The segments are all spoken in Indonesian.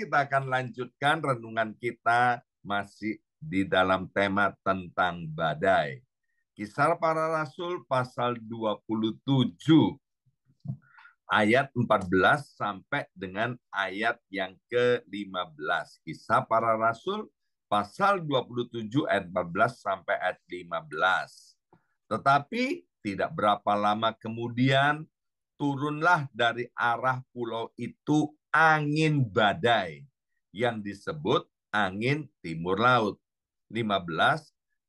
kita akan lanjutkan renungan kita masih di dalam tema tentang badai. Kisah Para Rasul pasal 27 ayat 14 sampai dengan ayat yang ke-15. Kisah Para Rasul pasal 27 ayat 14 sampai ayat 15. Tetapi tidak berapa lama kemudian turunlah dari arah pulau itu angin badai yang disebut angin timur laut. 15.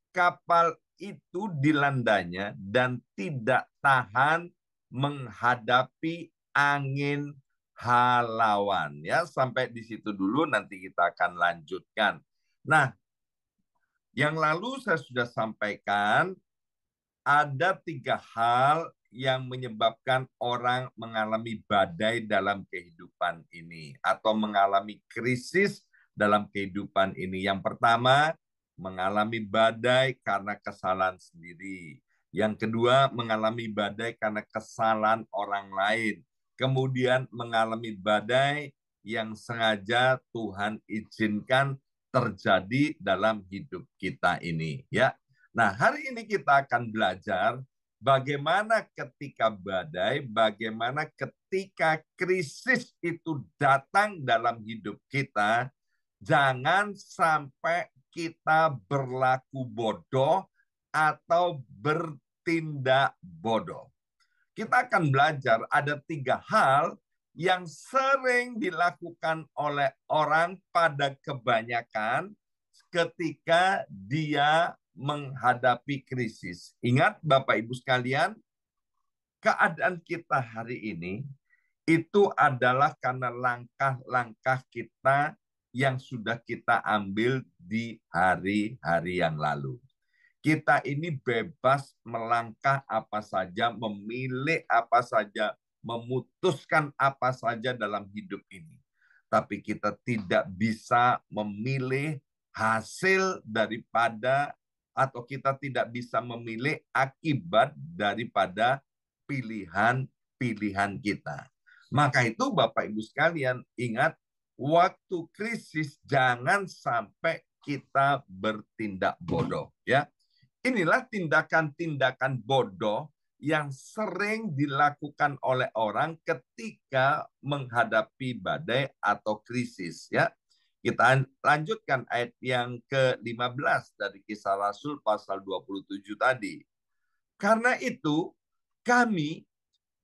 Kapal itu dilandanya dan tidak tahan menghadapi angin halawan. Ya, sampai di situ dulu, nanti kita akan lanjutkan. Nah, yang lalu saya sudah sampaikan ada 3 hal yang menyebabkan orang mengalami badai dalam kehidupan ini atau mengalami krisis dalam kehidupan ini. Yang pertama, mengalami badai karena kesalahan sendiri. Yang kedua, mengalami badai karena kesalahan orang lain. Kemudian mengalami badai yang sengaja Tuhan izinkan terjadi dalam hidup kita ini, ya. Nah, hari ini kita akan belajar bagaimana ketika badai, bagaimana ketika krisis itu datang dalam hidup kita, jangan sampai kita berlaku bodoh atau bertindak bodoh. Kita akan belajar ada 3 hal yang sering dilakukan oleh orang pada kebanyakan ketika dia menghadapi krisis. Ingat Bapak Ibu sekalian, keadaan kita hari ini itu adalah karena langkah-langkah kita yang sudah kita ambil di hari-hari yang lalu. Kita ini bebas melangkah apa saja, memilih apa saja, memutuskan apa saja dalam hidup ini. Tapi kita tidak bisa memilih hasil daripada atau kita tidak bisa memilih akibat daripada pilihan-pilihan kita. Maka itu Bapak Ibu sekalian, ingat waktu krisis jangan sampai kita bertindak bodoh, ya. Inilah tindakan-tindakan bodoh yang sering dilakukan oleh orang ketika menghadapi badai atau krisis, ya. Kita lanjutkan ayat yang ke-15 dari Kisah Rasul pasal 27 tadi. Karena itu kami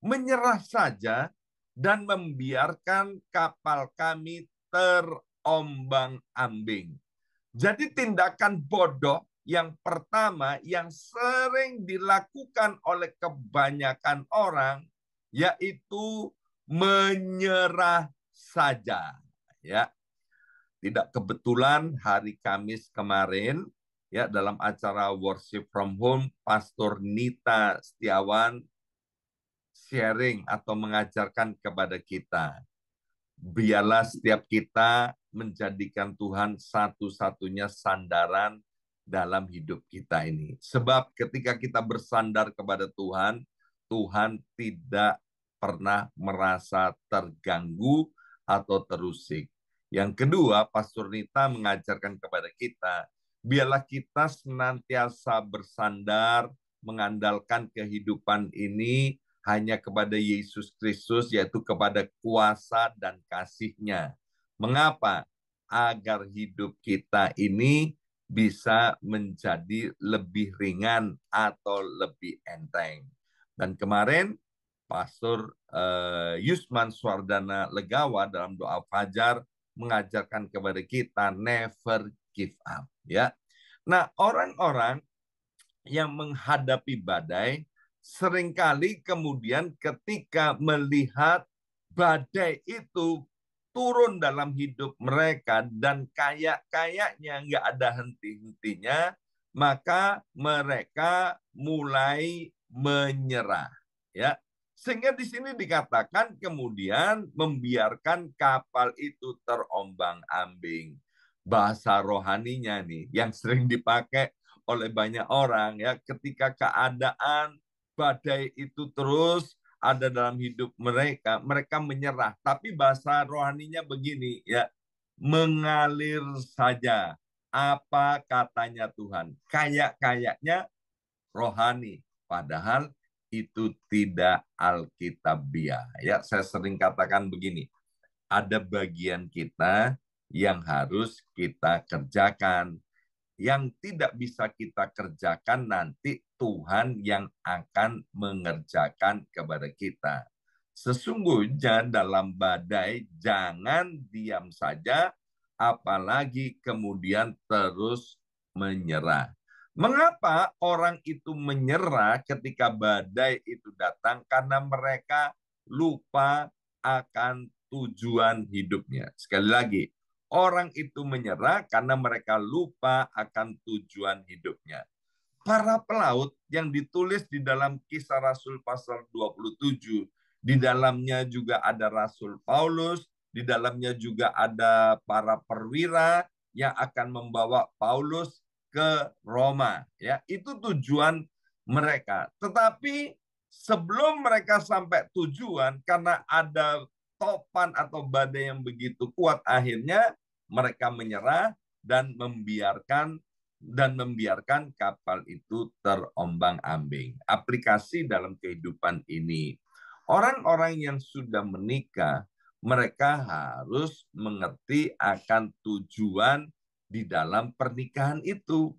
menyerah saja dan membiarkan kapal kami terombang-ambing. Jadi tindakan bodoh yang pertama yang sering dilakukan oleh kebanyakan orang yaitu menyerah saja, ya. Tidak kebetulan hari Kamis kemarin, ya, dalam acara Worship from Home, Pastor Nita Setiawan sharing atau mengajarkan kepada kita, biarlah setiap kita menjadikan Tuhan satu-satunya sandaran dalam hidup kita ini. Sebab ketika kita bersandar kepada Tuhan, Tuhan tidak pernah merasa terganggu atau terusik. Yang kedua, Pastor Nita mengajarkan kepada kita, biarlah kita senantiasa bersandar, mengandalkan kehidupan ini hanya kepada Yesus Kristus, yaitu kepada kuasa dan kasih-Nya. Mengapa? Agar hidup kita ini bisa menjadi lebih ringan atau lebih enteng. Dan kemarin Pastor Yusman Swardana Legawa dalam doa fajar mengajarkan kepada kita never give up, ya. Nah, orang-orang yang menghadapi badai seringkali kemudian ketika melihat badai itu turun dalam hidup mereka dan kayaknya nggak ada henti-hentinya, maka mereka mulai menyerah, ya. Sehingga di sini dikatakan kemudian membiarkan kapal itu terombang-ambing. Bahasa rohaninya nih yang sering dipakai oleh banyak orang, ya, ketika keadaan badai itu terus ada dalam hidup mereka, mereka menyerah. Tapi bahasa rohaninya begini, ya, mengalir saja. Apa katanya Tuhan? Kayak-kayaknya rohani, padahal itu tidak alkitabiah. Ya, saya sering katakan begini, ada bagian kita yang harus kita kerjakan. Yang tidak bisa kita kerjakan nanti Tuhan yang akan mengerjakan kepada kita. Sesungguhnya dalam badai jangan diam saja, apalagi kemudian terus menyerah. Mengapa orang itu menyerah ketika badai itu datang? Karena mereka lupa akan tujuan hidupnya. Sekali lagi, orang itu menyerah karena mereka lupa akan tujuan hidupnya. Para pelaut yang ditulis di dalam Kisah Rasul pasal 27, di dalamnya juga ada Rasul Paulus, di dalamnya juga ada para perwira yang akan membawa Paulus ke Roma. Ya, itu tujuan mereka. Tetapi sebelum mereka sampai tujuan, karena ada topan atau badai yang begitu kuat, akhirnya mereka menyerah dan membiarkan kapal itu terombang-ambing. Aplikasi dalam kehidupan ini. Orang-orang yang sudah menikah, mereka harus mengerti akan tujuan di dalam pernikahan itu.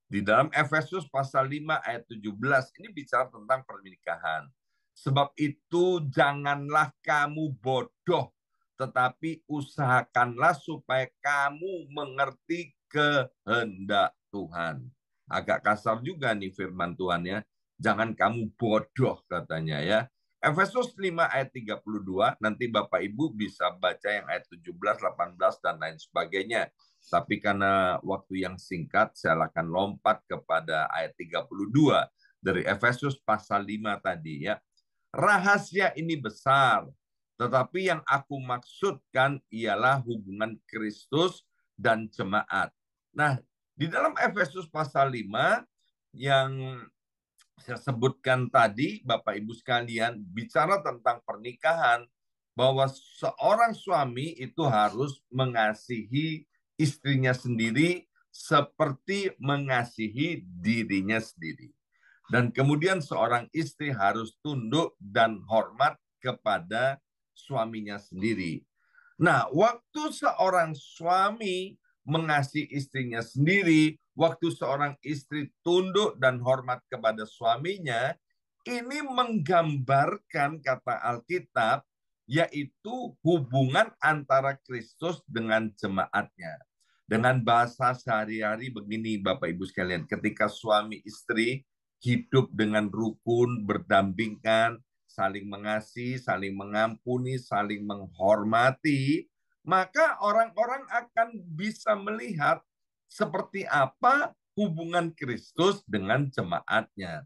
Di dalam Efesus pasal 5 ayat 17, ini bicara tentang pernikahan. Sebab itu janganlah kamu bodoh, tetapi usahakanlah supaya kamu mengerti kehendak Tuhan. Agak kasar juga nih firman Tuhan ya. Jangan kamu bodoh katanya ya. Efesus 5 ayat 32, nanti Bapak Ibu bisa baca yang ayat 17, 18, dan lain sebagainya. Tapi karena waktu yang singkat, saya akan lompat kepada ayat 32 dari Efesus pasal 5 tadi ya. Rahasia ini besar, tetapi yang aku maksudkan ialah hubungan Kristus dan jemaat. Nah, di dalam Efesus pasal 5 yang saya sebutkan tadi, Bapak Ibu sekalian, bicara tentang pernikahan, bahwa seorang suami itu harus mengasihi istrinya sendiri seperti mengasihi dirinya sendiri. Dan kemudian seorang istri harus tunduk dan hormat kepada suaminya sendiri. Nah, waktu seorang suami mengasihi istrinya sendiri, waktu seorang istri tunduk dan hormat kepada suaminya, ini menggambarkan kata Alkitab, yaitu hubungan antara Kristus dengan jemaatnya. Dengan bahasa sehari-hari begini Bapak Ibu sekalian, ketika suami istri hidup dengan rukun, berdampingan, saling mengasihi, saling mengampuni, saling menghormati, maka orang-orang akan bisa melihat seperti apa hubungan Kristus dengan jemaatnya.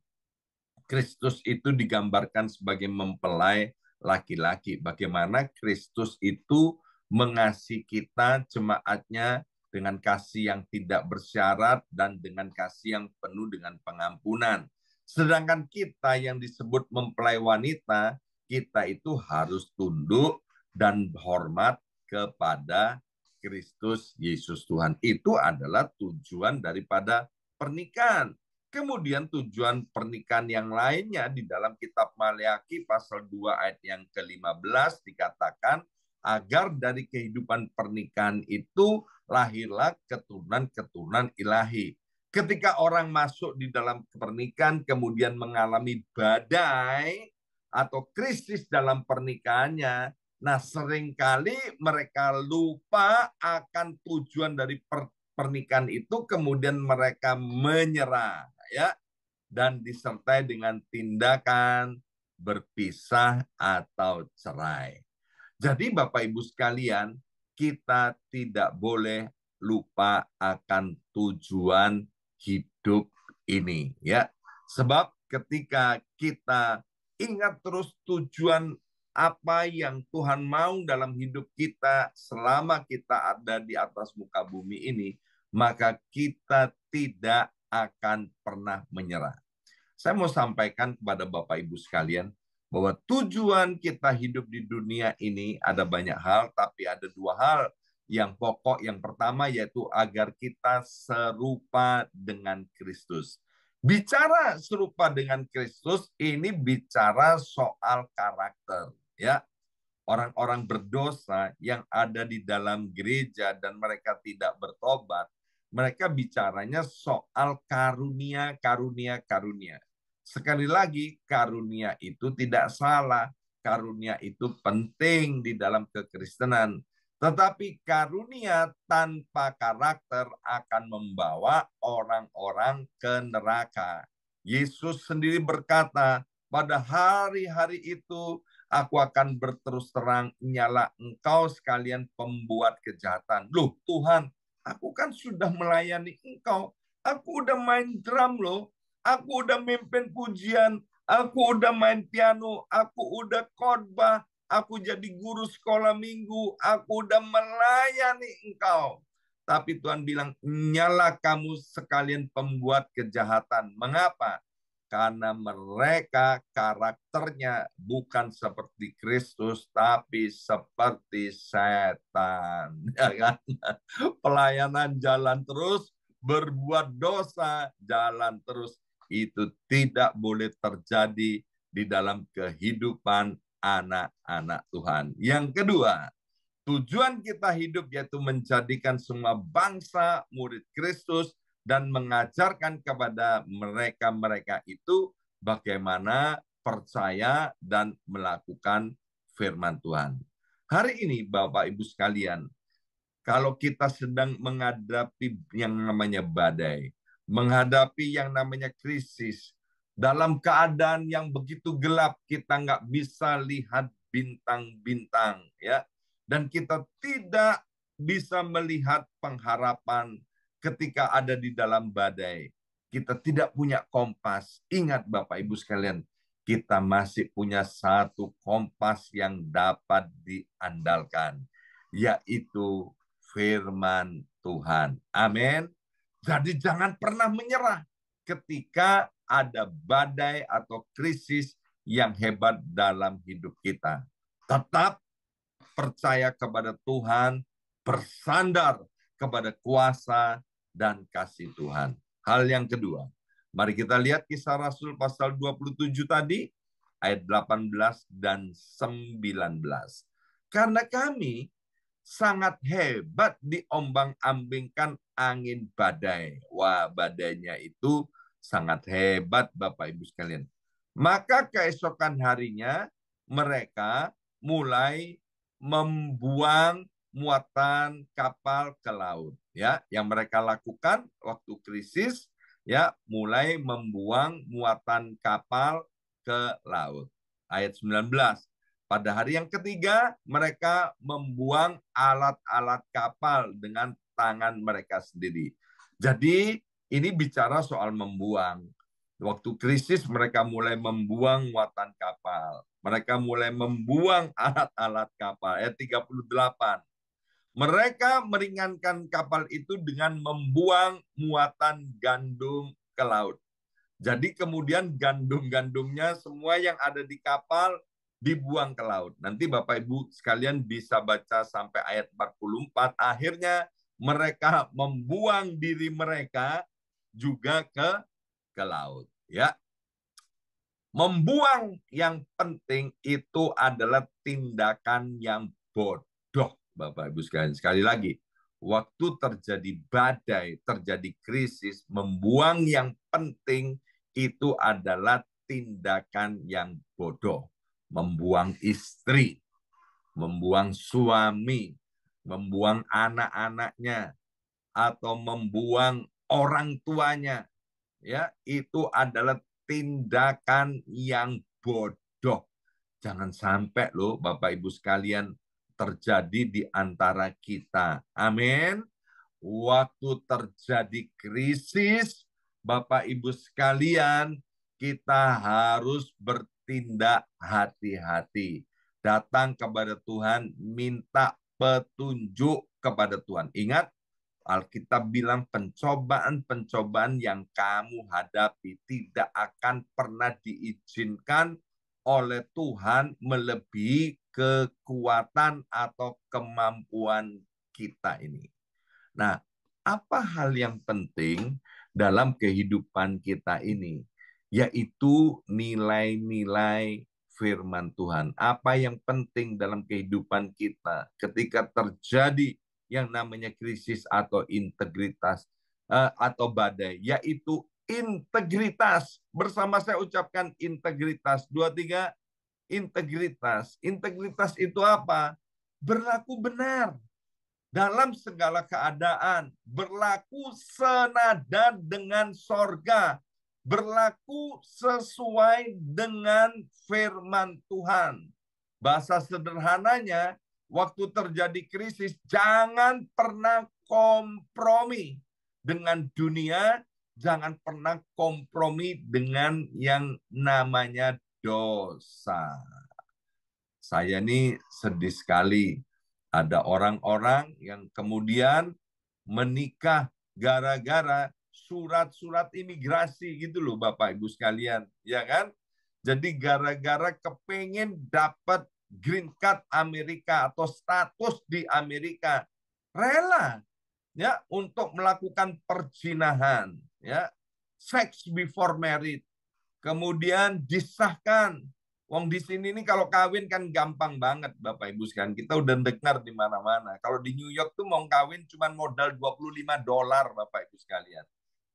Kristus itu digambarkan sebagai mempelai laki-laki. Bagaimana Kristus itu mengasihi kita, jemaatnya, dengan kasih yang tidak bersyarat dan dengan kasih yang penuh dengan pengampunan. Sedangkan kita yang disebut mempelai wanita, kita itu harus tunduk dan hormat kepada Kristus Yesus Tuhan. Itu adalah tujuan daripada pernikahan. Kemudian tujuan pernikahan yang lainnya di dalam kitab Maleakhi pasal 2 ayat yang ke-15 dikatakan agar dari kehidupan pernikahan itu lahirlah keturunan-keturunan ilahi. Ketika orang masuk di dalam pernikahan kemudian mengalami badai atau krisis dalam pernikahannya, nah seringkali mereka lupa akan tujuan dari pernikahan itu, kemudian mereka menyerah ya, dan disertai dengan tindakan berpisah atau cerai. Jadi Bapak Ibu sekalian, kita tidak boleh lupa akan tujuan hidup ini ya. Sebab ketika kita ingat terus tujuan apa yang Tuhan mau dalam hidup kita selama kita ada di atas muka bumi ini, maka kita tidak akan pernah menyerah. Saya mau sampaikan kepada Bapak Ibu sekalian bahwa tujuan kita hidup di dunia ini ada banyak hal, tapi ada dua hal Yang pokok yang pertama yaitu agar kita serupa dengan Kristus. Bicara serupa dengan Kristus ini bicara soal karakter, ya. Orang-orang berdosa yang ada di dalam gereja dan mereka tidak bertobat, mereka bicaranya soal karunia, karunia, karunia. Sekali lagi, karunia itu tidak salah. Karunia itu penting di dalam kekristenan. Tetapi karunia tanpa karakter akan membawa orang-orang ke neraka. Yesus sendiri berkata, pada hari-hari itu aku akan berterus terang, nyala engkau sekalian pembuat kejahatan. Loh Tuhan, aku kan sudah melayani engkau. Aku udah main drum loh. Aku udah mimpin pujian. Aku udah main piano. Aku udah khotbah. Aku jadi guru sekolah minggu. Aku udah melayani engkau. Tapi Tuhan bilang, nyala kamu sekalian pembuat kejahatan. Mengapa? Karena mereka karakternya bukan seperti Kristus, tapi seperti setan. Ya kan? Pelayanan jalan terus, berbuat dosa jalan terus. Itu tidak boleh terjadi di dalam kehidupan anak-anak Tuhan. Yang kedua, tujuan kita hidup yaitu menjadikan semua bangsa murid Kristus dan mengajarkan kepada mereka-mereka itu bagaimana percaya dan melakukan firman Tuhan. Hari ini Bapak Ibu sekalian, kalau kita sedang menghadapi yang namanya badai, menghadapi yang namanya krisis, dalam keadaan yang begitu gelap, kita nggak bisa lihat bintang-bintang, ya, dan kita tidak bisa melihat pengharapan ketika ada di dalam badai. Kita tidak punya kompas. Ingat Bapak Ibu sekalian, kita masih punya satu kompas yang dapat diandalkan, yaitu firman Tuhan. Amin. Jadi jangan pernah menyerah ketika ada badai atau krisis yang hebat dalam hidup kita. Tetap percaya kepada Tuhan, bersandar kepada kuasa dan kasih Tuhan. Hal yang kedua, mari kita lihat Kisah Rasul pasal 27 tadi, ayat 18 dan 19. Karena kami sangat hebat diombang-ambingkan angin badai. Wah, badainya itu sangat hebat Bapak Ibu sekalian. Maka keesokan harinya mereka mulai membuang muatan kapal ke laut, ya. Yang mereka lakukan waktu krisis, ya, mulai membuang muatan kapal ke laut. Ayat 19. Pada hari yang ketiga, mereka membuang alat-alat kapal dengan tangan mereka sendiri. Jadi, ini bicara soal membuang. Waktu krisis, mereka mulai membuang muatan kapal. Mereka mulai membuang alat-alat kapal. Ayat 38. Mereka meringankan kapal itu dengan membuang muatan gandum ke laut. Jadi kemudian gandum-gandumnya semua yang ada di kapal dibuang ke laut. Nanti Bapak Ibu sekalian bisa baca sampai ayat 44. Akhirnya mereka membuang diri mereka juga ke laut. Ya, membuang yang penting itu adalah tindakan yang bodoh, Bapak Ibu sekalian. Sekali lagi, waktu terjadi badai, terjadi krisis, membuang yang penting itu adalah tindakan yang bodoh. Membuang istri, membuang suami, membuang anak-anaknya, atau membuang orang tuanya, ya, itu adalah tindakan yang bodoh. Jangan sampai loh Bapak Ibu sekalian terjadi di antara kita. Amin. Waktu terjadi krisis, Bapak Ibu sekalian, kita harus bertindak hati-hati. Datang kepada Tuhan, minta petunjuk kepada Tuhan. Ingat, Alkitab bilang pencobaan-pencobaan yang kamu hadapi tidak akan pernah diizinkan oleh Tuhan melebihi kekuatan atau kemampuan kita ini. Nah, apa hal yang penting dalam kehidupan kita ini? Yaitu nilai-nilai firman Tuhan. Apa yang penting dalam kehidupan kita ketika terjadi yang namanya krisis atau integritas atau badai, yaitu integritas. Bersama saya ucapkan integritas. 2, 3, integritas. Integritas itu apa? Berlaku benar dalam segala keadaan, berlaku senada dengan sorga, berlaku sesuai dengan firman Tuhan. Bahasa sederhananya, waktu terjadi krisis, jangan pernah kompromi dengan dunia, jangan pernah kompromi dengan yang namanya dosa. Saya ini sedih sekali. Ada orang-orang yang kemudian menikah gara-gara surat-surat imigrasi gitu loh Bapak Ibu sekalian. Ya kan? Jadi gara-gara kepengen dapat green card Amerika atau status di Amerika. Rela ya untuk melakukan perzinahan. Ya, sex before marriage. Kemudian disahkan. Wong di sini nih kalau kawin kan gampang banget Bapak Ibu sekalian. Kita udah dengar di mana-mana. Kalau di New York tuh mau kawin cuma modal $25 Bapak Ibu sekalian.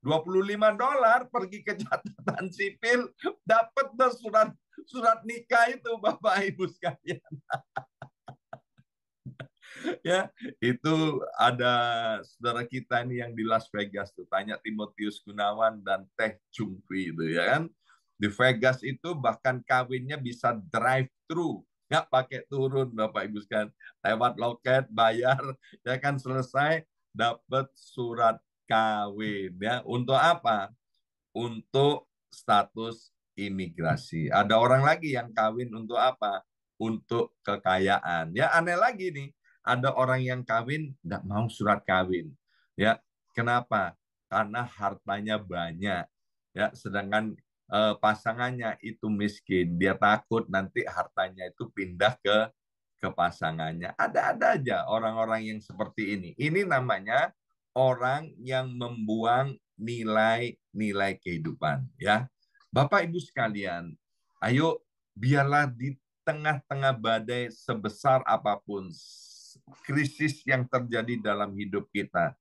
$25 pergi ke catatan sipil dapat surat nikah itu Bapak Ibu sekalian. Ya, itu ada saudara kita nih yang di Las Vegas tuh, tanya Timotius Gunawan dan Teh Jungkwi itu ya kan. Di Vegas itu bahkan kawinnya bisa drive thru, nggak pakai turun Bapak Ibu sekalian, lewat loket bayar ya kan, selesai dapat surat kawin ya. Untuk apa? Untuk status imigrasi. Ada orang lagi yang kawin untuk apa? Untuk kekayaan. Ya aneh lagi nih, ada orang yang kawin nggak mau surat kawin. Ya, kenapa? Karena hartanya banyak. Ya, sedangkan pasangannya itu miskin. Dia takut nanti hartanya itu pindah ke pasangannya. Ada aja orang-orang yang seperti ini. Ini namanya orang yang membuang nilai-nilai kehidupan ya. Bapak Ibu sekalian, ayo biarlah di tengah-tengah badai sebesar apapun krisis yang terjadi dalam hidup kita,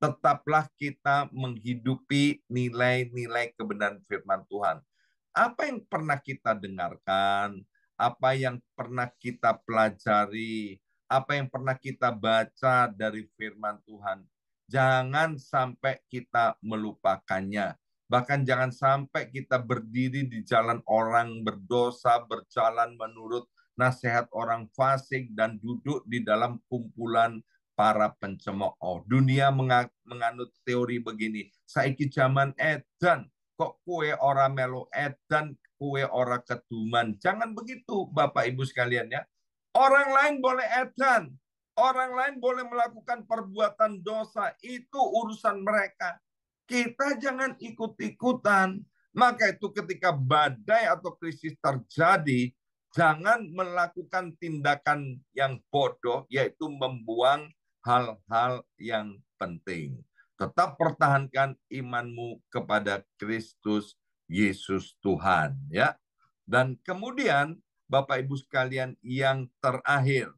tetaplah kita menghidupi nilai-nilai kebenaran firman Tuhan. Apa yang pernah kita dengarkan, apa yang pernah kita pelajari, apa yang pernah kita baca dari firman Tuhan, jangan sampai kita melupakannya. Bahkan jangan sampai kita berdiri di jalan orang berdosa, berjalan menurut nasihat orang fasik, dan duduk di dalam kumpulan para pencemooh. Dunia menganut teori begini, saiki zaman edan, kok kue ora melo edan, kue ora keduman. Jangan begitu Bapak Ibu sekalian ya. Orang lain boleh edan, orang lain boleh melakukan perbuatan dosa, itu urusan mereka. Kita jangan ikut-ikutan. Maka itu ketika badai atau krisis terjadi, jangan melakukan tindakan yang bodoh, yaitu membuang hal-hal yang penting. Tetap pertahankan imanmu kepada Kristus Yesus Tuhan, ya. Dan kemudian Bapak Ibu sekalian yang terakhir,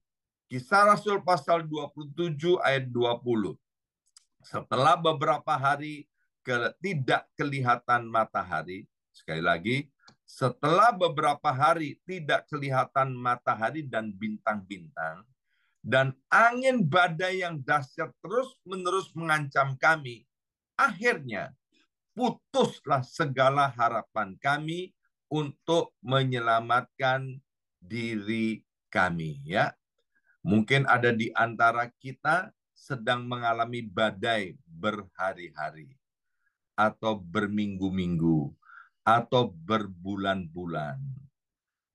Kisah Rasul pasal 27 ayat 20. Setelah beberapa hari tidak kelihatan matahari, sekali lagi, setelah beberapa hari tidak kelihatan matahari dan bintang-bintang, dan angin badai yang dahsyat terus-menerus mengancam kami, akhirnya putuslah segala harapan kami untuk menyelamatkan diri kami. Ya, mungkin ada di antara kita sedang mengalami badai berhari-hari, atau berminggu-minggu, atau berbulan-bulan,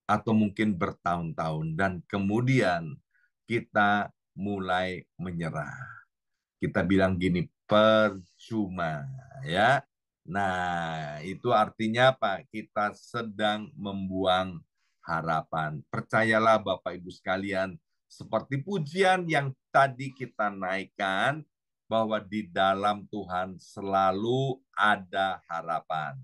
atau mungkin bertahun-tahun, dan kemudian kita mulai menyerah. Kita bilang gini, percuma, ya. Nah, itu artinya apa? Kita sedang membuang harapan. Percayalah Bapak Ibu sekalian, seperti pujian yang tadi kita naikkan bahwa di dalam Tuhan selalu ada harapan.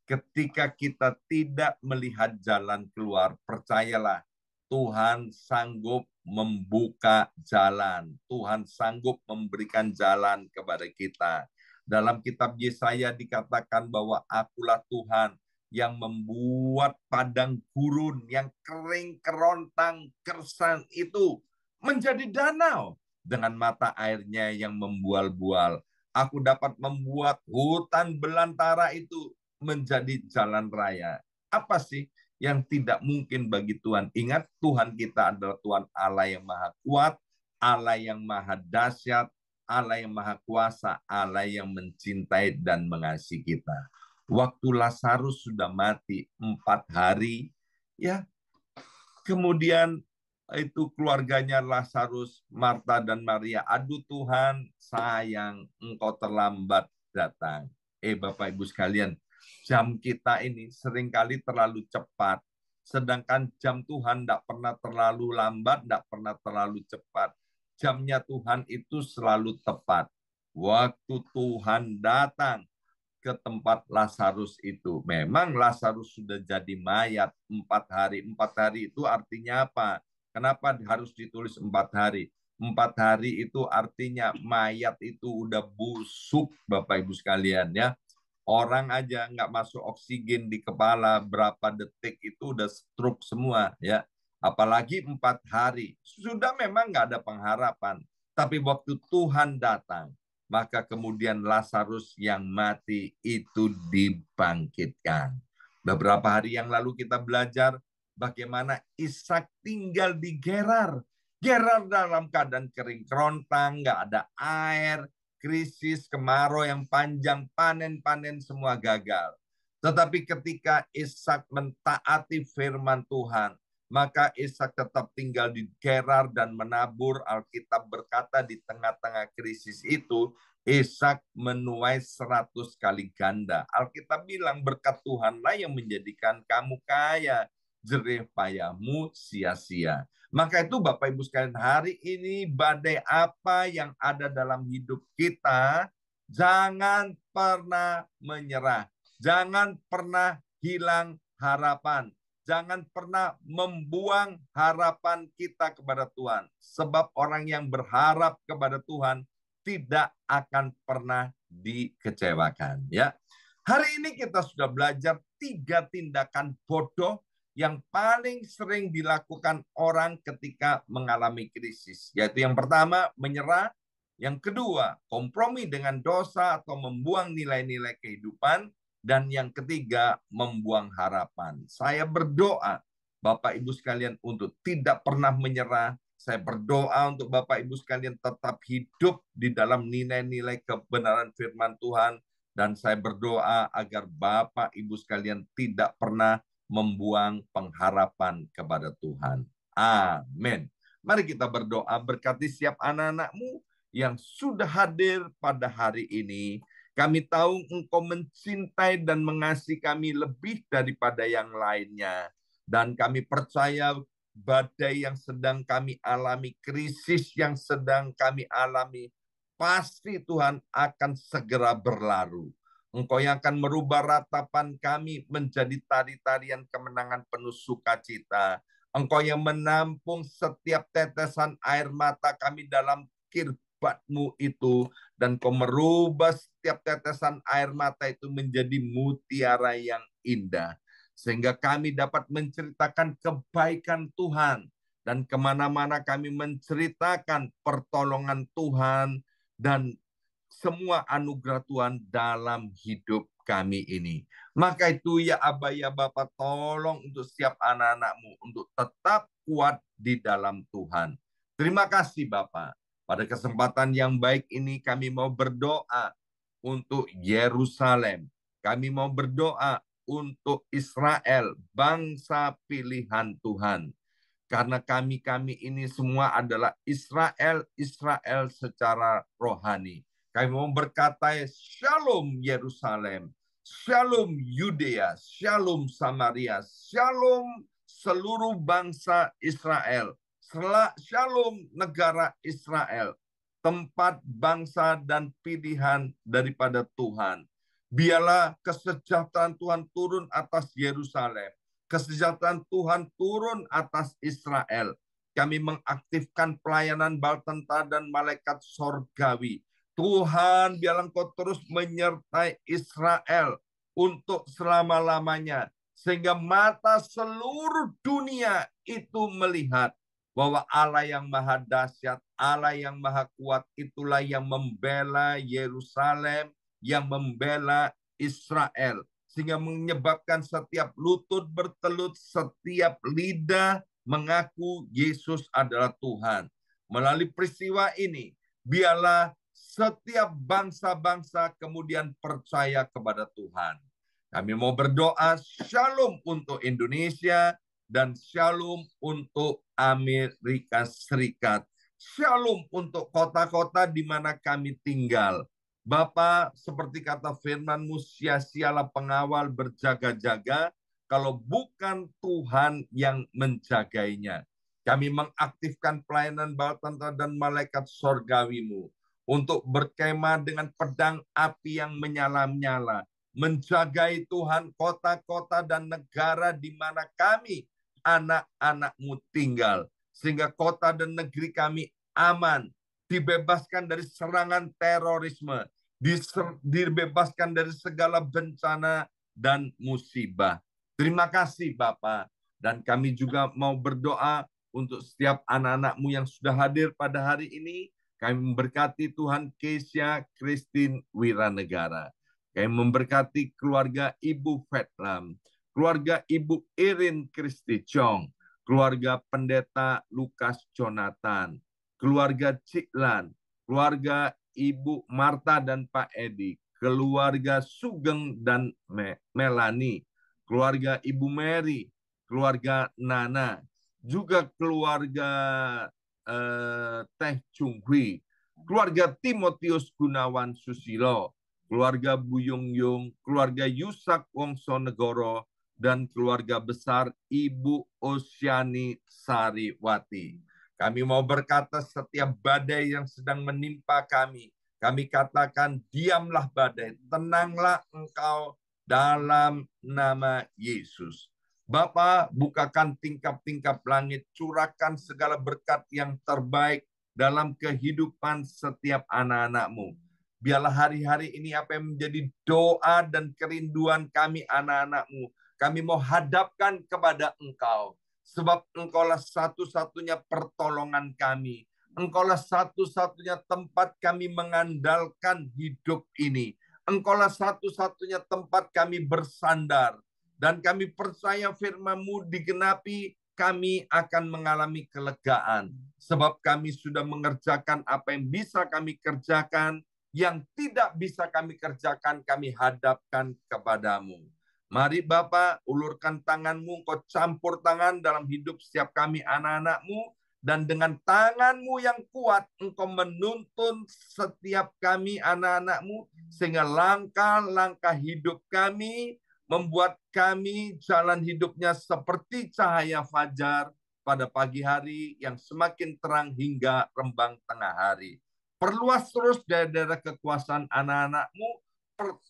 Ketika kita tidak melihat jalan keluar, percayalah Tuhan sanggup membuka jalan. Tuhan sanggup memberikan jalan kepada kita. Dalam kitab Yesaya dikatakan bahwa akulah Tuhan yang membuat padang gurun yang kering, kerontang, gersang itu menjadi danau dengan mata airnya yang membual-bual. Aku dapat membuat hutan belantara itu menjadi jalan raya. Apa sih yang tidak mungkin bagi Tuhan? Ingat, Tuhan kita adalah Tuhan Allah yang maha kuat, Allah yang maha dahsyat, Allah yang maha kuasa, Allah yang mencintai dan mengasihi kita. Waktu Lazarus sudah mati 4 hari, ya, kemudian itu keluarganya Lazarus, Marta dan Maria, aduh Tuhan, sayang engkau terlambat datang. Bapak Ibu sekalian, jam kita ini seringkali terlalu cepat. Sedangkan jam Tuhan tidak pernah terlalu lambat, tidak pernah terlalu cepat. Jamnya Tuhan itu selalu tepat. Waktu Tuhan datang ke tempat Lazarus itu. Memang Lazarus sudah jadi mayat 4 hari. 4 hari itu artinya apa? Kenapa harus ditulis 4 hari? 4 hari itu artinya mayat itu udah busuk, Bapak Ibu sekalian ya. Orang aja nggak masuk oksigen di kepala berapa detik itu udah stroke semua ya. Apalagi 4 hari. Sudah memang nggak ada pengharapan. Tapi waktu Tuhan datang, maka kemudian Lazarus yang mati itu dibangkitkan. Beberapa hari yang lalu kita belajar bagaimana Ishak tinggal di Gerar. Gerar dalam keadaan kering kerontang, nggak ada air, krisis, kemarau yang panjang, panen-panen semua gagal. Tetapi ketika Ishak mentaati firman Tuhan, maka Ishak tetap tinggal di Gerar dan menabur. Alkitab berkata di tengah-tengah krisis itu, Ishak menuai 100 kali ganda. Alkitab bilang berkat Tuhanlah yang menjadikan kamu kaya, jerih payahmu sia-sia. Maka itu Bapak Ibu sekalian, hari ini badai apa yang ada dalam hidup kita, jangan pernah menyerah. Jangan pernah hilang harapan. Jangan pernah membuang harapan kita kepada Tuhan. Sebab orang yang berharap kepada Tuhan tidak akan pernah dikecewakan. Ya, hari ini kita sudah belajar 3 tindakan bodoh yang paling sering dilakukan orang ketika mengalami krisis. Yaitu yang pertama, menyerah. Yang kedua, kompromi dengan dosa atau membuang nilai-nilai kehidupan. Dan yang ketiga, membuang harapan. Saya berdoa, Bapak Ibu sekalian, untuk tidak pernah menyerah. Saya berdoa untuk Bapak Ibu sekalian tetap hidup di dalam nilai-nilai kebenaran firman Tuhan. Dan saya berdoa agar Bapak Ibu sekalian tidak pernah membuang pengharapan kepada Tuhan. Amin. Mari kita berdoa, berkati setiap anak-anak-Mu yang sudah hadir pada hari ini. Kami tahu Engkau mencintai dan mengasihi kami lebih daripada yang lainnya. Dan kami percaya badai yang sedang kami alami, krisis yang sedang kami alami, pasti Tuhan akan segera berlalu. Engkau yang akan merubah ratapan kami menjadi tari-tarian kemenangan penuh sukacita. Engkau yang menampung setiap tetesan air mata kami dalam kirbat-Mu itu. Dan Kau merubah setiap tetesan air mata itu menjadi mutiara yang indah. Sehingga kami dapat menceritakan kebaikan Tuhan. Dan kemana-mana kami menceritakan pertolongan Tuhan dan semua anugerah Tuhan dalam hidup kami ini. Maka itu ya Aba ya Bapa, tolong untuk setiap anak-anak-Mu untuk tetap kuat di dalam Tuhan. Terima kasih Bapa. Pada kesempatan yang baik ini kami mau berdoa untuk Yerusalem. Kami mau berdoa untuk Israel, bangsa pilihan Tuhan. Karena kami ini semua adalah Israel secara rohani. Kami mau berkata, Shalom Yerusalem, Shalom Yudea, Shalom Samaria, Shalom seluruh bangsa Israel, Shalom negara Israel, tempat bangsa dan pilihan daripada Tuhan. Biarlah kesejahteraan Tuhan turun atas Yerusalem. Kesejahteraan Tuhan turun atas Israel. Kami mengaktifkan pelayanan bala tentara dan malaikat sorgawi. Tuhan, biarlah Engkau terus menyertai Israel untuk selama-lamanya. Sehingga mata seluruh dunia itu melihat bahwa Allah yang maha dahsyat, Allah yang maha kuat, itulah yang membela Yerusalem, yang membela Israel. Sehingga menyebabkan setiap lutut bertelut, setiap lidah mengaku Yesus adalah Tuhan. Melalui peristiwa ini, biarlah setiap bangsa-bangsa kemudian percaya kepada Tuhan. Kami mau berdoa shalom untuk Indonesia dan shalom untuk Amerika Serikat. Shalom untuk kota-kota di mana kami tinggal. Bapa, seperti kata firman-Mu, sia-sialah pengawal berjaga-jaga kalau bukan Tuhan yang menjagainya. Kami mengaktifkan pelayanan bala tentara dan malaikat sorgawi-Mu untuk berkemah dengan pedang api yang menyala-nyala, menjagai Tuhan kota-kota dan negara di mana kami anak-anak-Mu tinggal, sehingga kota dan negeri kami aman, dibebaskan dari serangan terorisme, dibebaskan dari segala bencana dan musibah. Terima kasih Bapa, dan kami juga mau berdoa untuk setiap anak-anak-Mu yang sudah hadir pada hari ini. Kami memberkati Tuhan Kesia Christine Wiranegara. Kami memberkati keluarga Ibu Vetlam, keluarga Ibu Irin Kristi Chong, keluarga Pendeta Lukas Jonathan, keluarga Ciklan, keluarga Ibu Marta dan Pak Edi, keluarga Sugeng dan Melani, keluarga Ibu Mary, keluarga Nana, juga keluarga Teh Chung Hui, keluarga Timotius Gunawan Susilo, keluarga Buyung Yung, keluarga Yusak Wongso Negoro, dan keluarga besar Ibu Osyani Sariwati. Kami mau berkata setiap badai yang sedang menimpa kami katakan diamlah badai, tenanglah engkau dalam nama Yesus. Bapa, bukakan tingkap-tingkap langit, curahkan segala berkat yang terbaik dalam kehidupan setiap anak-anak-Mu. Biarlah hari-hari ini apa yang menjadi doa dan kerinduan kami anak-anak-Mu, kami mau hadapkan kepada Engkau. Sebab Engkaulah satu-satunya pertolongan kami. Engkaulah satu-satunya tempat kami mengandalkan hidup ini. Engkaulah satu-satunya tempat kami bersandar. Dan kami percaya firman-Mu digenapi, kami akan mengalami kelegaan. Sebab kami sudah mengerjakan apa yang bisa kami kerjakan, yang tidak bisa kami kerjakan, kami hadapkan kepadamu. Mari Bapa, ulurkan tangan-Mu, Engkau campur tangan dalam hidup setiap kami anak-anak-Mu, dan dengan tangan-Mu yang kuat, Engkau menuntun setiap kami anak-anak-Mu, sehingga langkah-langkah hidup kami, membuat kami jalan hidupnya seperti cahaya fajar pada pagi hari yang semakin terang hingga rembang tengah hari. Perluas terus daerah kekuasaan anak-anak-Mu,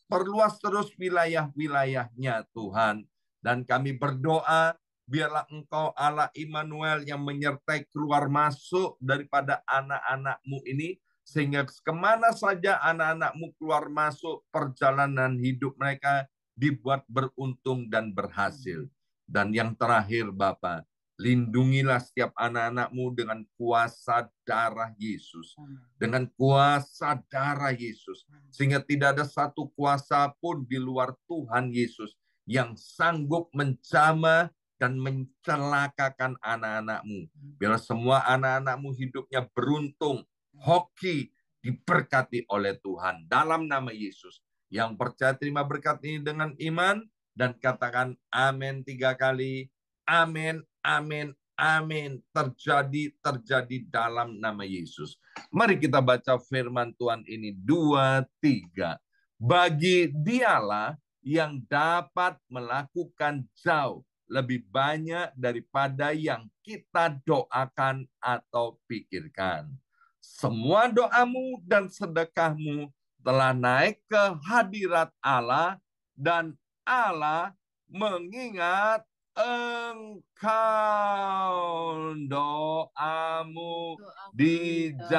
perluas terus wilayah-wilayahnya Tuhan. Dan kami berdoa, biarlah Engkau Allah Immanuel yang menyertai keluar masuk daripada anak-anak-Mu ini, sehingga kemana saja anak-anak-Mu keluar masuk, perjalanan hidup mereka dibuat beruntung dan berhasil. Dan yang terakhir Bapa, lindungilah setiap anak-anak-Mu dengan kuasa darah Yesus. Dengan kuasa darah Yesus. Sehingga tidak ada satu kuasa pun di luar Tuhan Yesus yang sanggup menjamah dan mencelakakan anak-anak-Mu. Biar semua anak-anak-Mu hidupnya beruntung, hoki, diberkati oleh Tuhan. Dalam nama Yesus. Yang percaya terima berkat ini dengan iman dan katakan amin 3 kali. Amin, amin, amin. Terjadi dalam nama Yesus. Mari kita baca firman Tuhan ini 2, 3. Bagi dialah yang dapat melakukan jauh lebih banyak daripada yang kita doakan atau pikirkan. Semua doamu dan sedekahmu telah naik ke hadirat Allah dan Allah mengingat engkau. Doamu Doamu dijawab.